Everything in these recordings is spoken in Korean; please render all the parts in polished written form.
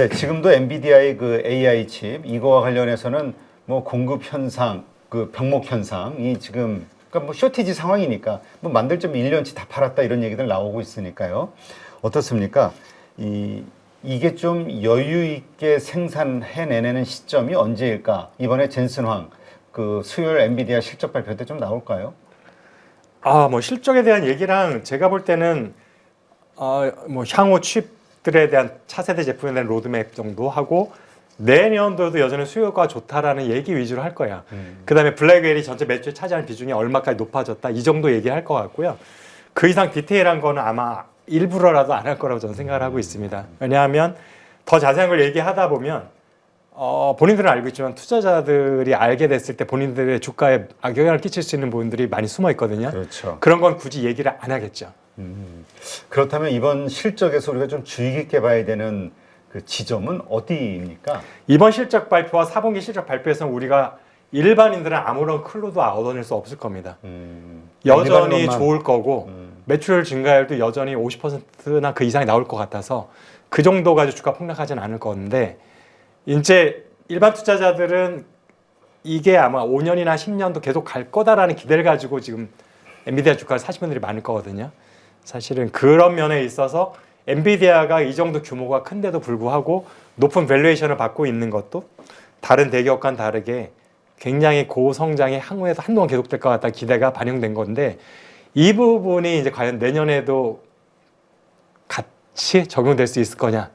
네, 지금도 엔비디아의 그 AI 칩 이거와 관련해서는 뭐 공급 현상, 그 병목 현상이 지금 그러니까 뭐 쇼티지 상황이니까 뭐 만들 점 1년치 다 팔았다 이런 얘기들 나오고 있으니까요. 어떻습니까? 이게 좀 여유 있게 생산해내는 시점이 언제일까? 이번에 젠슨 황 그 수요일 엔비디아 실적 발표 때 좀 나올까요? 뭐 실적에 대한 얘기랑 제가 볼 때는 뭐 향후 칩들에 대한 차세대 제품에 대한 로드맵 정도 하고 내년도도 여전히 수요가 좋다라는 얘기 위주로 할 거야. 그다음에 블랙웰이 전체 매출에 차지하는 비중이 얼마까지 높아졌다 이 정도 얘기할 것 같고요. 그 이상 디테일한 거는 아마 일부러라도 안 할 거라고 저는 생각을 하고 있습니다. 왜냐하면 더 자세한 걸 얘기하다 보면 본인들은 알고 있지만 투자자들이 알게 됐을 때 본인들의 주가에 악영향을 끼칠 수 있는 부분들이 많이 숨어 있거든요. 그렇죠. 그런 건 굳이 얘기를 안 하겠죠. 그렇다면 이번 실적에서 우리가 좀 주의 깊게 봐야 되는 그 지점은 어디입니까? 이번 실적 발표와 4분기 실적 발표에서는 우리가 일반인들은 아무런 클루도 얻어낼 수 없을 겁니다. 여전히 일반론만. 좋을 거고 매출 증가율도 여전히 50%나 그 이상이 나올 것 같아서 그 정도 가지고 주가 폭락하지는 않을 건데 이제 일반 투자자들은 이게 아마 5년이나 10년도 계속 갈 거다라는 기대를 가지고 지금 엔비디아 주가를 사신 분들이 많을 거거든요. 사실은 그런 면에 있어서 엔비디아가 이 정도 규모가 큰데도 불구하고 높은 밸류에이션을 받고 있는 것도 다른 대기업과는 다르게 굉장히 고성장의 향후에도 한동안 계속될 것 같다는 기대가 반영된 건데 이 부분이 이제 과연 내년에도 같이 적용될 수 있을 거냐.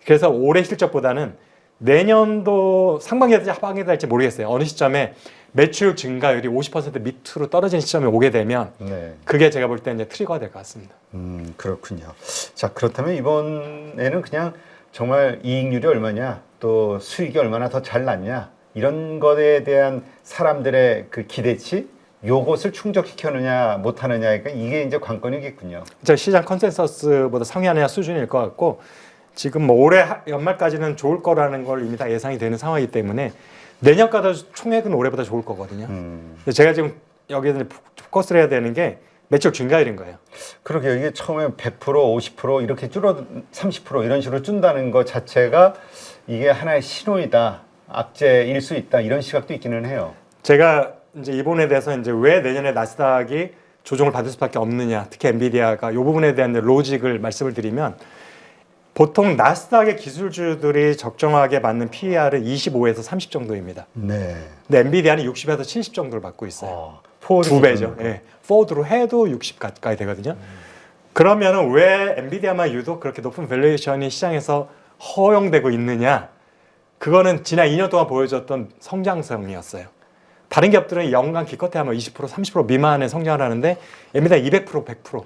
그래서 올해 실적보다는 내년도 상반기에 될지 하반기에 될지 모르겠어요. 어느 시점에 매출 증가율이 50% 밑으로 떨어지는 시점에 오게 되면 네. 그게 제가 볼 때 이제 트리거가 될 것 같습니다. 그렇군요. 자, 그렇다면 이번에는 그냥 정말 이익률이 얼마냐, 또 수익이 얼마나 더 잘 났냐, 이런 것에 대한 사람들의 그 기대치, 요것을 충족시켜느냐, 못하느냐, 그러니까 이게 이제 관건이겠군요. 시장 컨센서스보다 상회하느냐 수준일 것 같고 지금 뭐 올해 연말까지는 좋을 거라는 걸 이미 다 예상이 되는 상황이기 때문에 내년까지 총액은 올해보다 좋을 거거든요. 제가 지금 여기에 포커스를 해야 되는 게 매출 증가율인 거예요. 그러게요. 이게 처음에 100%, 50% 이렇게 30% 이런 식으로 준다는 것 자체가 이게 하나의 신호이다. 악재일 수 있다. 이런 시각도 있기는 해요. 제가 이제 이 부분에 대해서 이제 왜 내년에 나스닥이 조정을 받을 수밖에 없느냐, 특히 엔비디아가 이 부분에 대한 로직을 말씀을 드리면 보통 나스닥의 기술주들이 적정하게 받는 PER은 25에서 30 정도입니다. 네. 근데 엔비디아는 60에서 70 정도를 받고 있어요. 포워드 두 배죠. 예. 포워드로 해도 60 가까이 되거든요. 그러면은 왜 엔비디아만 유독 그렇게 높은 밸류에이션이 시장에서 허용되고 있느냐? 그거는 지난 2년 동안 보여줬던 성장성이었어요. 다른 기업들은 연간 기껏해 하면 20%, 30% 미만의 성장을 하는데 엔비디아 200%, 100%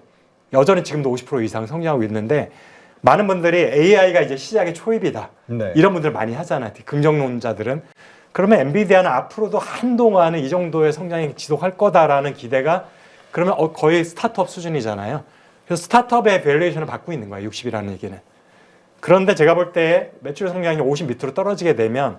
여전히 지금도 50% 이상 성장하고 있는데 많은 분들이 AI가 이제 시장의 초입이다. 네. 이런 분들 많이 하잖아요. 긍정론자들은. 그러면 엔비디아는 앞으로도 한동안은 이 정도의 성장이 지속할 거다라는 기대가 그러면 거의 스타트업 수준이잖아요. 그래서 스타트업의 밸류에이션을 받고 있는 거예요. 60이라는 얘기는. 그런데 제가 볼 때 매출 성장이 50 밑으로 떨어지게 되면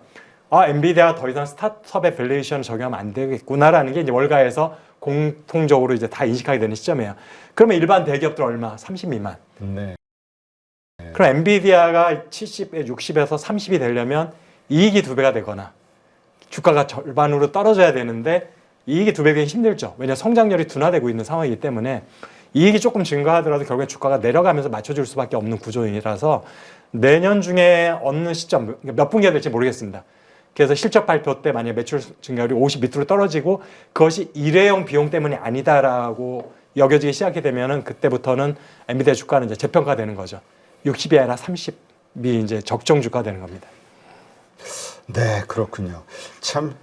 엔비디아가 더 이상 스타트업의 밸류에이션을 적용하면 안 되겠구나라는 게 이제 월가에서 공통적으로 이제 다 인식하게 되는 시점이에요. 그러면 일반 대기업들 얼마? 30 미만. 네. 그럼 엔비디아가 70에 60에서 30이 되려면 이익이 2배가 되거나 주가가 절반으로 떨어져야 되는데 이익이 2배 되기 힘들죠. 왜냐하면 성장률이 둔화되고 있는 상황이기 때문에 이익이 조금 증가하더라도 결국엔 주가가 내려가면서 맞춰줄 수밖에 없는 구조이라서 내년 중에 어느 시점, 몇 분기가 될지 모르겠습니다. 그래서 실적 발표 때 만약에 매출 증가율이 50 밑으로 떨어지고 그것이 일회용 비용 때문이 아니다라고 여겨지기 시작하게 되면은 그때부터는 엔비디아 주가는 이제 재평가되는 거죠. 60이 아니라 30이 이제 적정 주가 되는 겁니다. 네, 그렇군요. 참,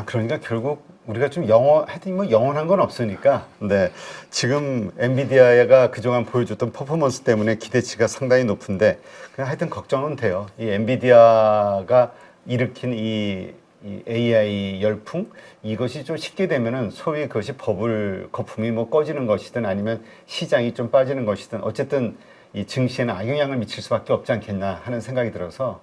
그러니까 결국 우리가 좀 하여튼 뭐 영원한 건 없으니까, 네. 지금 엔비디아가 그동안 보여줬던 퍼포먼스 때문에 기대치가 상당히 높은데, 그냥 하여튼 걱정은 돼요. 이 엔비디아가 일으킨 이 AI 열풍, 이것이 좀 쉽게 되면은 소위 그것이 거품이 뭐 꺼지는 것이든 아니면 시장이 좀 빠지는 것이든 어쨌든 이 증시에는 악영향을 미칠 수밖에 없지 않겠나 하는 생각이 들어서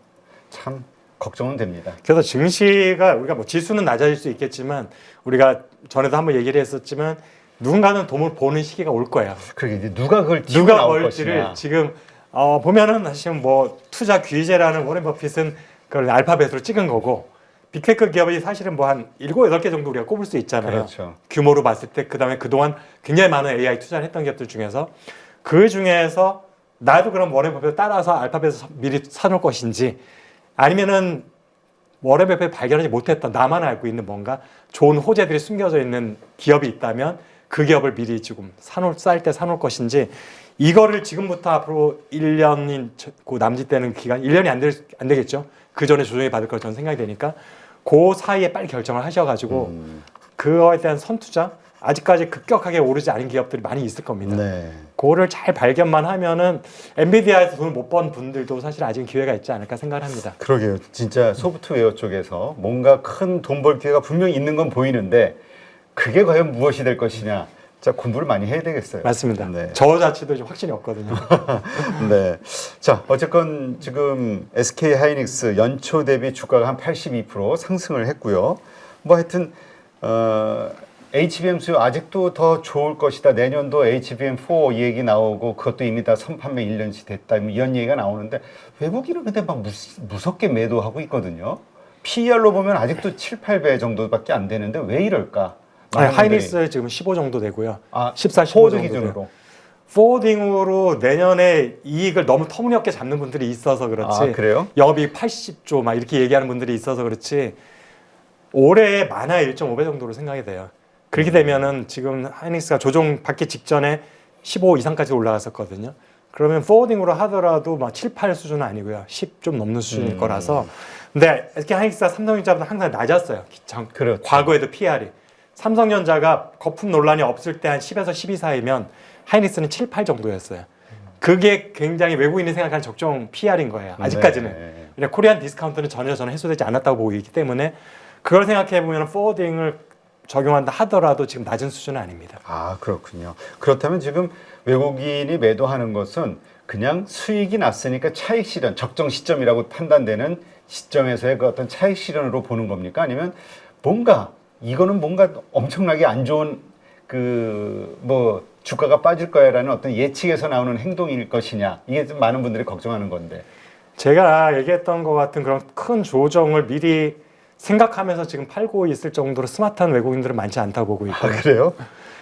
참 걱정은 됩니다. 그래서 증시가 우리가 뭐 지수는 낮아질 수 있겠지만 우리가 전에도 한번 얘기를 했었지만 누군가는 돈을 보는 시기가 올 거예요. 그러게 이제 누가 그걸 누가 나올 벌지를 것이냐. 지금 보면은 사실 뭐 투자 규제라는 워렌 버핏은 그걸 알파벳으로 찍은 거고 빅테크 기업이 사실은 뭐 한 7, 8개 정도 우리가 꼽을 수 있잖아요. 그렇죠. 규모로 봤을 때 그다음에 그동안 굉장히 많은 AI 투자를 했던 기업들 중에서 그 중에서 나도 그럼 워렌 버핏을 따라서 알파벳을 미리 사놓을 것인지 아니면은 워렌 버핏이 발견하지 못했던 나만 알고 있는 뭔가 좋은 호재들이 숨겨져 있는 기업이 있다면 그 기업을 미리 지금 쌀 때 사놓을 것인지 이거를 지금부터 앞으로 1년인 그 남짓되는 기간 1년이 안 되겠죠. 그 전에 조정이 받을 걸 저는 생각이 되니까 그 사이에 빨리 결정을 하셔가지고 그거에 대한 선투자 아직까지 급격하게 오르지 않은 기업들이 많이 있을 겁니다. 네. 그거를 잘 발견만 하면은 엔비디아에서 돈을 못 번 분들도 사실 아직 기회가 있지 않을까 생각을 합니다. 그러게요. 진짜 소프트웨어 쪽에서 뭔가 큰 돈 벌 기회가 분명히 있는 건 보이는데 그게 과연 무엇이 될 것이냐. 자, 공부를 많이 해야 되겠어요. 맞습니다. 네. 저 자체도 좀 확신이 없거든요. 네. 자, 어쨌건 지금 SK 하이닉스 연초 대비 주가가 한 82% 상승을 했고요. 뭐 하여튼 HBM 수요 아직도 더 좋을 것이다. 내년도 HBM4 얘기 나오고 그것도 이미 다 선판매 1년치 됐다. 뭐 이런 얘기가 나오는데 외국인은 근데 막 무섭게 매도하고 있거든요. PER로 보면 아직도 7, 8배 정도밖에 안 되는데 왜 이럴까? 아니, 하이닉스 지금 15 정도 되고요. 14, 15 포워드 정도 기준으로. 돼요. 포워딩으로 내년에 이익을 너무 터무니없게 잡는 분들이 있어서 그렇지. 아, 그래요? 영업이익 80조 막 이렇게 얘기하는 분들이 있어서 그렇지. 올해 많아야 1.5배 정도로 생각이 돼요. 그렇게 되면은 지금 하이닉스가 조정 받기 직전에 15 이상까지 올라갔었거든요. 그러면 포워딩으로 하더라도 막 7, 8 수준은 아니고요. 10 좀 넘는 수준일 거라서. 근데 SK 하이닉스가 삼성전자보다 항상 낮았어요. 그렇죠. 과거에도 PR이. 삼성전자가 거품 논란이 없을 때 한 10에서 12 사이면 하이닉스는 7, 8 정도였어요. 그게 굉장히 외국인이 생각하는 적정 PR인 거예요. 아직까지는. 네. 왜냐면 코리안 디스카운트는 전혀 저는 해소되지 않았다고 보고 있기 때문에 그걸 생각해 보면 포워딩을 적용한다 하더라도 지금 낮은 수준은 아닙니다. 아, 그렇군요. 그렇다면 지금 외국인이 매도하는 것은 그냥 수익이 났으니까 차익 실현, 적정 시점이라고 판단되는 시점에서의 그 어떤 차익 실현으로 보는 겁니까? 아니면 이거는 뭔가 엄청나게 안 좋은 뭐 주가가 빠질 거야라는 어떤 예측에서 나오는 행동일 것이냐. 이게 좀 많은 분들이 걱정하는 건데. 제가 얘기했던 것 같은 그런 큰 조정을 미리 생각하면서 지금 팔고 있을 정도로 스마트한 외국인들은 많지 않다고 보고 있고요. 아, 그래요?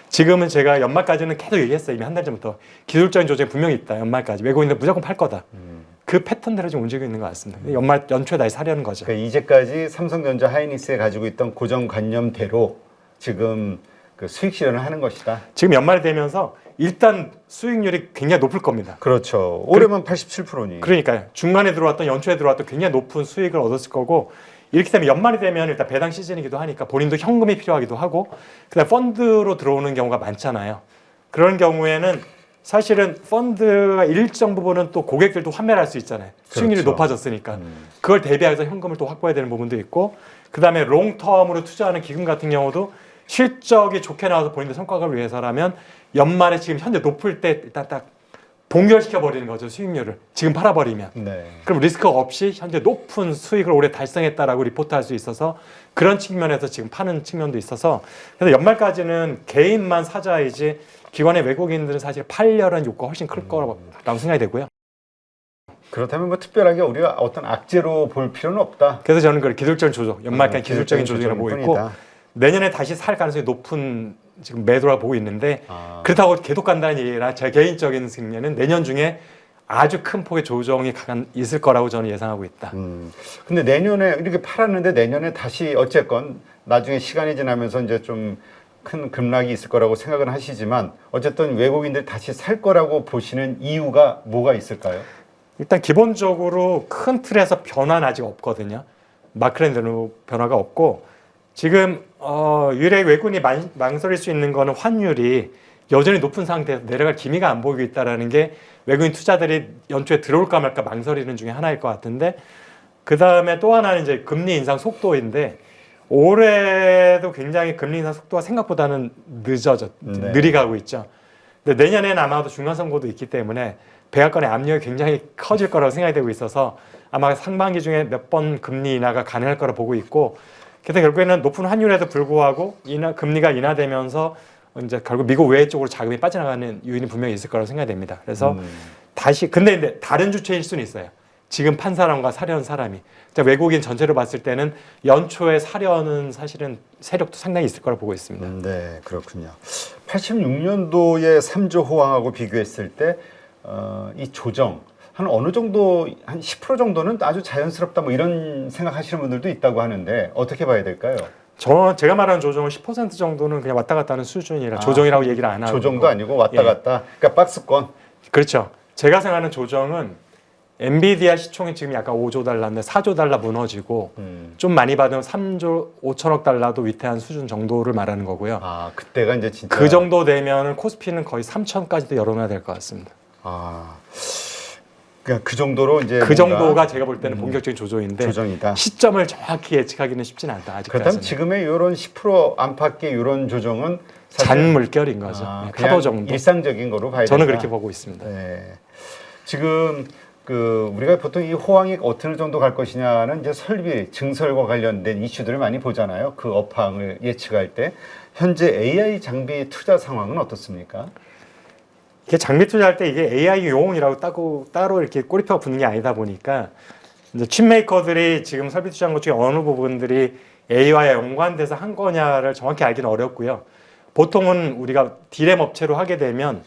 지금은 제가 연말까지는 계속 얘기했어요. 이미 한 달 전부터. 기술적인 조정이 분명히 있다. 연말까지. 외국인들 무조건 팔 거다. 그 패턴대로 좀 움직이고 있는 것 같습니다. 연초에 다시 사려는 거죠. 그러니까 이제까지 삼성전자 하이닉스에 가지고 있던 고정관념대로 지금 그 수익 실현을 하는 것이다. 지금 연말이 되면서 일단 수익률이 굉장히 높을 겁니다. 그렇죠. 올해만 87%니. 그러니까요. 중간에 들어왔던 연초에 들어왔던 굉장히 높은 수익을 얻었을 거고 이렇게 되면 연말이 되면 일단 배당 시즌이기도 하니까 본인도 현금이 필요하기도 하고 그다음 펀드로 들어오는 경우가 많잖아요. 그런 경우에는 사실은 펀드가 일정 부분은 또 고객들도 환매를 할 수 있잖아요. 수익률이 그렇죠. 높아졌으니까 그걸 대비해서 현금을 또 확보해야 되는 부분도 있고 그다음에 롱텀으로 투자하는 기금 같은 경우도 실적이 좋게 나와서 본인들 성과를 위해서라면 연말에 지금 현재 높을 때 일단 딱 동결시켜 버리는 거죠. 수익률을 지금 팔아버리면 네. 그럼 리스크 없이 현재 높은 수익을 올해 달성했다라고 리포트할 수 있어서 그런 측면에서 지금 파는 측면도 있어서 그래서 연말까지는 개인만 사자이지 기관의 외국인들은 사실 팔려는 효과가 훨씬 클 거라고 생각이 되고요. 그렇다면 뭐 특별하게 우리가 어떤 악재로 볼 필요는 없다. 그래서 저는 그걸 기술적인 조정, 연말까지 기술적인 조정이라고 보고 있고 뿐이다. 내년에 다시 살 가능성이 높은 지금 매도라고 보고 있는데 아. 그렇다고 계속 간다는 얘기라 제 개인적인 승리는 내년 중에 아주 큰 폭의 조정이 있을 거라고 저는 예상하고 있다. 근데 내년에 이렇게 팔았는데 내년에 다시 어쨌건 나중에 시간이 지나면서 이제 좀 큰 급락이 있을 거라고 생각은 하시지만 어쨌든 외국인들이 다시 살 거라고 보시는 이유가 뭐가 있을까요? 일단 기본적으로 큰 틀에서 변화는 아직 없거든요. 마크랜드로 변화가 없고 지금 유일하게 외국인이 망설일 수 있는 거는 환율이 여전히 높은 상태에서 내려갈 기미가 안 보이고 있다는 게 외국인 투자들이 연초에 들어올까 말까 망설이는 중에 하나일 것 같은데 그 다음에 또 하나는 이제 금리 인상 속도인데 올해도 굉장히 금리 인상 속도가 생각보다는 네. 느리가고 있죠. 근데 내년에는 아마도 중간 선거도 있기 때문에 백악관의 압력이 굉장히 커질 거라고 생각이 되고 있어서 아마 상반기 중에 몇 번 금리 인하가 가능할 거라 보고 있고 그래서 결국에는 높은 환율에도 불구하고 금리가 인하되면서 이제 결국 미국 외 쪽으로 자금이 빠져나가는 요인이 분명히 있을 거라고 생각이 됩니다. 그래서 다시 근데 다른 주체일 수는 있어요. 지금 판 사람과 사려는 사람이. 그러니까 외국인 전체로 봤을 때는 연초에 사려는 사실은 세력도 상당히 있을 거라 보고 있습니다. 네, 그렇군요. 86년도에 3조 호황하고 비교했을 때 이 조정 한 어느 정도 한 10% 정도는 아주 자연스럽다 뭐 이런 생각하시는 분들도 있다고 하는데 어떻게 봐야 될까요? 제가 말하는 조정은 10% 정도는 그냥 왔다 갔다 하는 수준이라 조정이라고 얘기를 안 하고 조정도 아니고 왔다 갔다. 그러니까 박스권. 그렇죠. 제가 생각하는 조정은 엔비디아 시총이 지금 약간 5조 달러인데 4조 달러 무너지고 좀 많이 받으면 3조 5천억 달러도 위태한 수준 정도를 말하는 거고요. 아, 그때가 이제 진짜 그 정도 되면 코스피는 거의 3천까지도 열어놔야 될 것 같습니다. 아, 그러니까 그 정도로 이제 그 정도가 제가 볼 때는 본격적인 조정인데 조정이다. 시점을 정확히 예측하기는 쉽지는 않다. 아직까지는. 그렇다면 지금의 이런 10% 안팎의 이런 조정은 사실 잔물결인 거죠. 그냥 파도 정도. 일상적인 거로 봐야 저는 된다. 그렇게 보고 있습니다. 네. 지금 우리가 보통 이 호황이 어느 정도 갈 것이냐는 이제 설비, 증설과 관련된 이슈들을 많이 보잖아요. 그 업황을 예측할 때 현재 AI 장비 투자 상황은 어떻습니까? 이게 장비 투자할 때 이게 AI 용이라고 따로 이렇게 꼬리표가 붙는 게 아니다 보니까 이제 칩메이커들이 지금 설비 투자한 것 중에 어느 부분들이 AI와 연관돼서 한 거냐를 정확히 알기는 어렵고요. 보통은 우리가 디램 업체로 하게 되면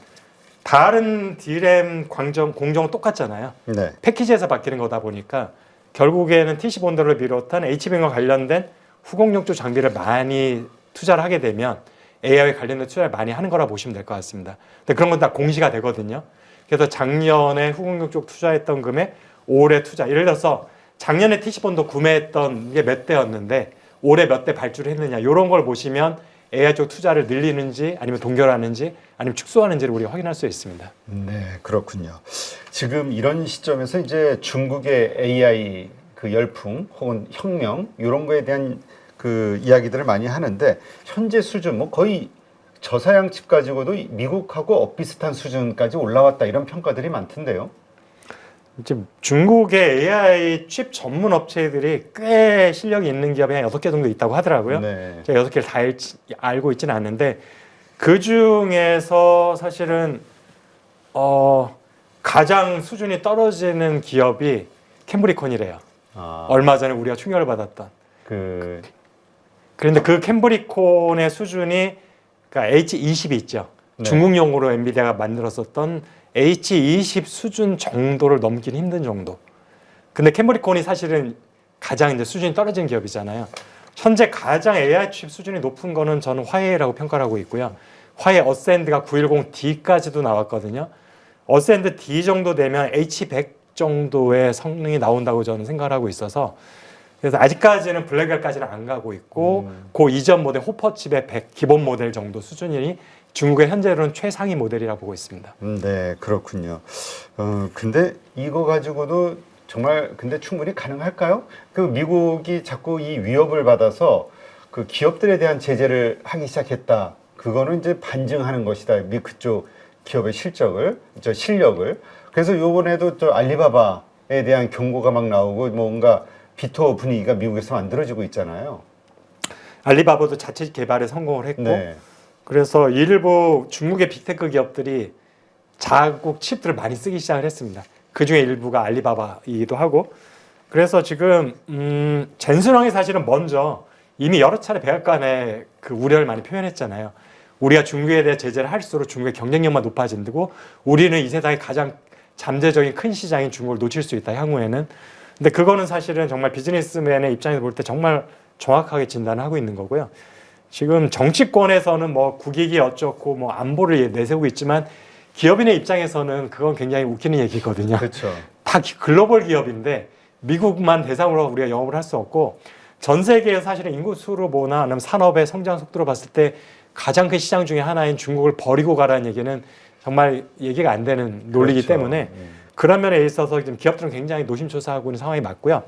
다른 디램 공정은 똑같잖아요. 네. 패키지에서 바뀌는 거다 보니까 결국에는 TC본드를 비롯한 HBM과 관련된 후공력조 장비를 많이 투자를 하게 되면 AI와 관련된 투자를 많이 하는 거라 보시면 될 것 같습니다. 근데 그런 건 다 공시가 되거든요. 그래서 작년에 후공력 쪽 투자했던 금액, 올해 투자. 예를 들어서 작년에 TC본드 구매했던 게 몇 대였는데 올해 몇 대 발주를 했느냐 이런 걸 보시면 AI 쪽 투자를 늘리는지 아니면 동결하는지 아니면 축소하는지를 우리가 확인할 수 있습니다. 네, 그렇군요. 지금 이런 시점에서 이제 중국의 AI 그 열풍 혹은 혁명 이런 거에 대한 그 이야기들을 많이 하는데 현재 수준 뭐 거의 저사양 칩 가지고도 미국하고 엇비슷한 수준까지 올라왔다 이런 평가들이 많던데요. 이제 중국의 AI 칩 전문 업체들이 꽤 실력이 있는 기업이 한 6개 정도 있다고 하더라고요. 네. 제가 6개를 다 알고 있지는 않는데 그 중에서 사실은 가장 수준이 떨어지는 기업이 캠브리콘이래요. 얼마 전에 우리가 충격을 받았던. 그런데 그 캠브리콘의 수준이 그러니까 H20이 있죠. 네. 중국용으로 엔비디아가 만들었었던 H20 수준 정도를 넘기는 힘든 정도. 근데 캠브리콘이 사실은 가장 이제 수준이 떨어진 기업이잖아요. 현재 가장 AI 칩 수준이 높은 거는 저는 화웨이라고 평가를 하고 있고요. 화웨이 어센드가 910D까지도 나왔거든요. 어센드 D 정도 되면 H100 정도의 성능이 나온다고 저는 생각을 하고 있어서 그래서 아직까지는 블랙웰까지는 안 가고 있고 그 이전 모델 호퍼칩의 100 기본 모델 정도 수준이 중국의 현재로는 최상위 모델이라고 보고 있습니다. 네, 그렇군요. 근데 이거 가지고도 정말 근데 충분히 가능할까요? 그 미국이 자꾸 이 위협을 받아서 그 기업들에 대한 제재를 하기 시작했다. 그거는 이제 반증하는 것이다. 그쪽 기업의 실력을. 그래서 요번에도 저 알리바바에 대한 경고가 막 나오고 뭔가 비토 분위기가 미국에서 만들어지고 있잖아요. 알리바바도 자체 개발에 성공을 했고 네. 그래서 일부 중국의 빅테크 기업들이 자국 칩들을 많이 쓰기 시작을 했습니다. 그 중에 일부가 알리바바이기도 하고 그래서 지금 젠슨왕이 사실은 먼저 이미 여러 차례 백악관에 그 우려를 많이 표현했잖아요. 우리가 중국에 대해 제재를 할수록 중국의 경쟁력만 높아진다고 우리는 이 세상의 가장 잠재적인 큰 시장인 중국을 놓칠 수 있다 향후에는. 근데 그거는 사실은 정말 비즈니스맨의 입장에서 볼 때 정말 정확하게 진단을 하고 있는 거고요. 지금 정치권에서는 뭐 국익이 어쩌고 뭐 안보를 내세우고 있지만 기업인의 입장에서는 그건 굉장히 웃기는 얘기거든요. 그렇죠. 다 글로벌 기업인데 미국만 대상으로 우리가 영업을 할 수 없고 전 세계에서 사실은 인구 수로 보나 아니면 산업의 성장 속도로 봤을 때 가장 큰 시장 중에 하나인 중국을 버리고 가라는 얘기는 정말 얘기가 안 되는 논리이기 그렇죠. 때문에 그런 면에 있어서 지금 기업들은 굉장히 노심초사하고 있는 상황이 맞고요.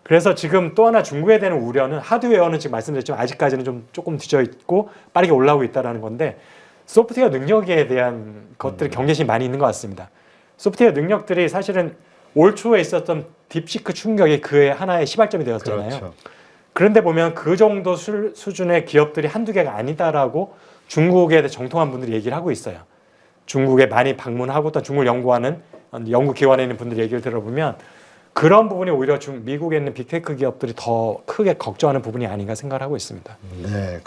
그래서 지금 또 하나 중국에 대한 우려는 하드웨어는 지금 말씀드렸지만 아직까지는 좀 조금 뒤져 있고 빠르게 올라오고 있다는 건데 소프트웨어 능력에 대한 것들이 경계심이 많이 있는 것 같습니다. 소프트웨어 능력들이 사실은 올 초에 있었던 딥시크 충격이 그의 하나의 시발점이 되었잖아요. 그렇죠. 그런데 보면 그 정도 수준의 기업들이 한두 개가 아니다라고 중국에 대해 정통한 분들이 얘기를 하고 있어요. 중국에 많이 방문하고 또 중국을 연구하는 연구 기관에 있는 분들 얘기를 들어보면 그런 부분이 오히려 미국에 있는 빅테크 기업들이 더 크게 걱정하는 부분이 아닌가 생각을 하고 있습니다. 네.